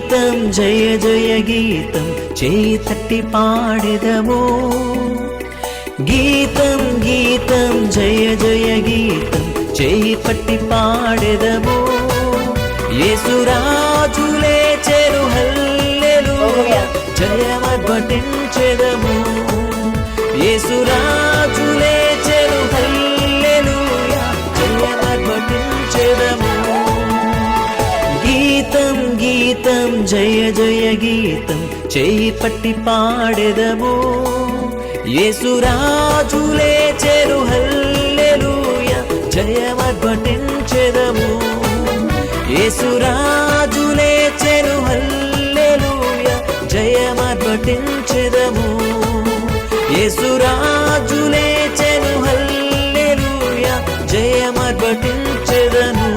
గీతం జయ జయ గీతం చేయి తట్టి పాడెదమో గీతం గీతం జయ జయ గీతం చేయి పట్టి పాడెదమో యేసురాజు లేచెను హల్లెలూయా జయమర్పటించెదము యేసురాజు లేచెను హల్లెలూయా జయమర్పటించెదము గీతం గీతం జయ జయ గీతం చేయి పట్టి పాడెదము యేసురాజు లేచెను హల్లెలూయా జయమర్పటించెదము యేసురాజు లేచెను హల్లెలూయా జయమర్పటించెదము యేసురాజు లేచెను హల్లెలూయా జయమర్పటించెదము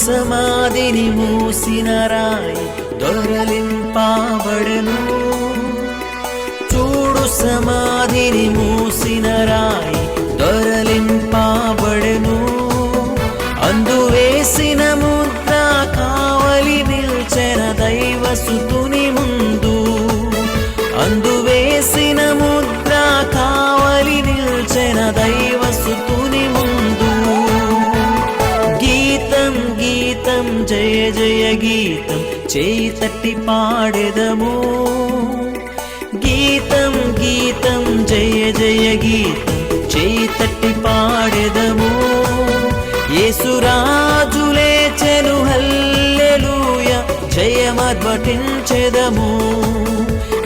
సమాధిని మూసిన రాయి దొరలింపబడెను చూడు సమాధిని మూసిన రాయి దొరలింపబడెను అందు వేసిన ముద్ర కావలి నిల్చెన దైవసుతుని ముందు అందు వేసిన ముద్ర కావలి నిల్చెన దైవసుతుని ముందు గీతం గీతం జయ జయ గీతం చేయి తట్టి పాడెదము గీతం గీతం జయ జయ గీతం చేయి తట్టి పాడెదము యేసురాజు లేచెను హల్లెలూయా జయమర్పటించెదము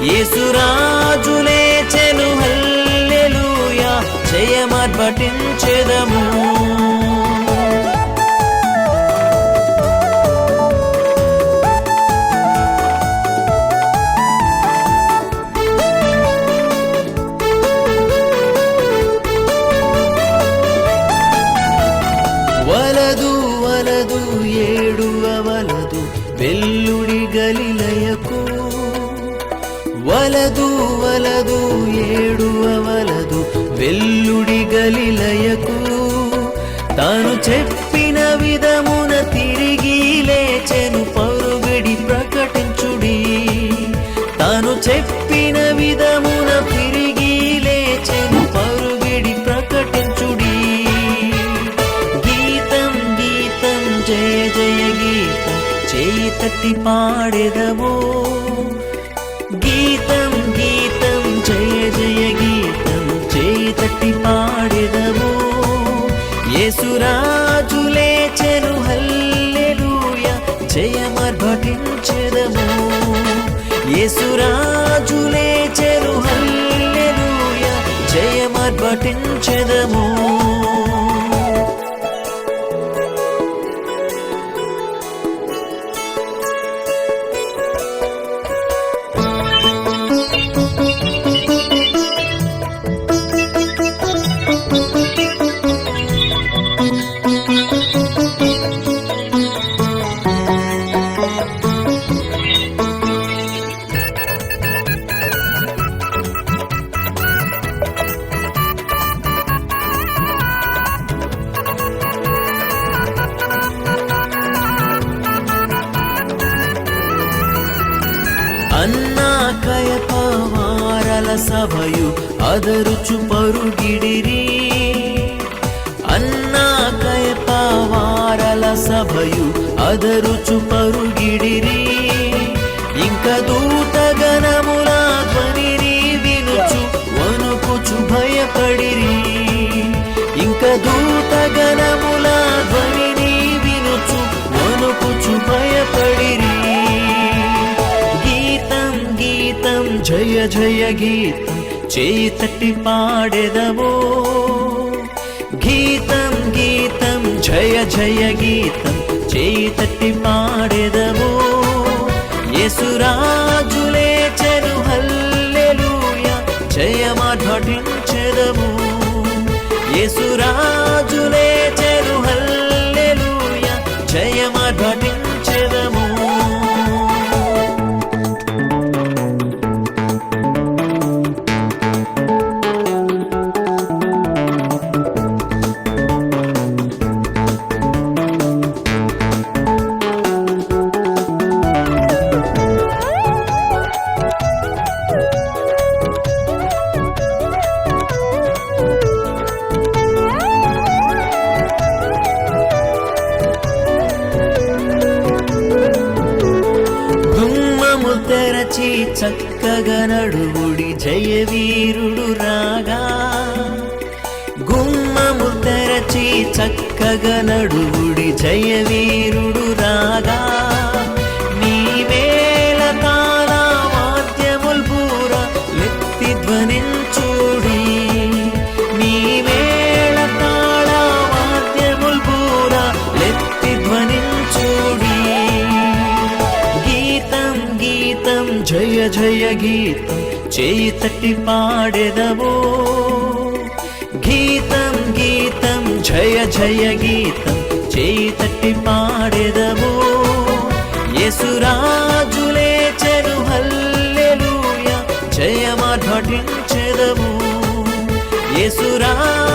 యేసురాజు లేచెను హల్లెలూయా జయమర్పటించెదము వలదు వలదు ఏడువ వలదు వెల్లుడి గలిలయకు వలదు వలదు ఏడువ వలదు వెల్లుడి గలిలయకు తాను చెప్పిన విధమున తిరిగి లేచెను పరుగడి ప్రకటించుడి తాను చెప్పిన విధమున తిరిగి లేచెను పరుగడి ప్రకటించుడి జయ జయ గీతం చేయి తట్టి పాడెదము గీతం గీతం జయ జయ గీతం చేయి తట్టి పాడెదము యేసురాజు లేచెను హల్లెలూయా జయమర్పటించెదము యేసురాజు లేచెను హల్లెలూయా జయమర్పటించెదము అన్నా కయపవారల సభయు అదరుచు పరుగిడిరి అన్నా కయపవారల సభయు అదరుచు పరుగిడిరి ఇంక దూతగణముల ధ్వనిని వినుచు వణుకుచు భయపడిరి ఇంక దూతగణముల ధ్వనిని వినుచు వణుకుచు భయపడిరి గీతం జయ జయ గీతం చేయి తట్టి పాడెదము గీతం గీతం జయ జయ గీతం చేయి తట్టి పాడెదము యేసురాజు లేచెను హల్లెలూయా జయమార్భటించెదము యేసురాజు లేచెను హల్లెలూయా జయమార్భటించెదము తెరచి చక్కగా నడువుడి జయవీరుడు రాగా గుమ్మము తెరచి చక్కగా నడువుడి జయవీరుడు రాగా నీ వేల తాళ వాద్యముల్ పూర లెత్తి ధ్వనించుడి నీ వేల తాళ వాద్యముల్ పూర లెత్తి ధ్వనించుడి జయ జయ గీతం చేయి తట్టి పాడెదము గీతం గీతం జయ జయ గీతం చేయి తట్టి పాడెదము యేసురాజు లేచెను హల్లెలూయా జయమార్భటించెదము యేసురాజు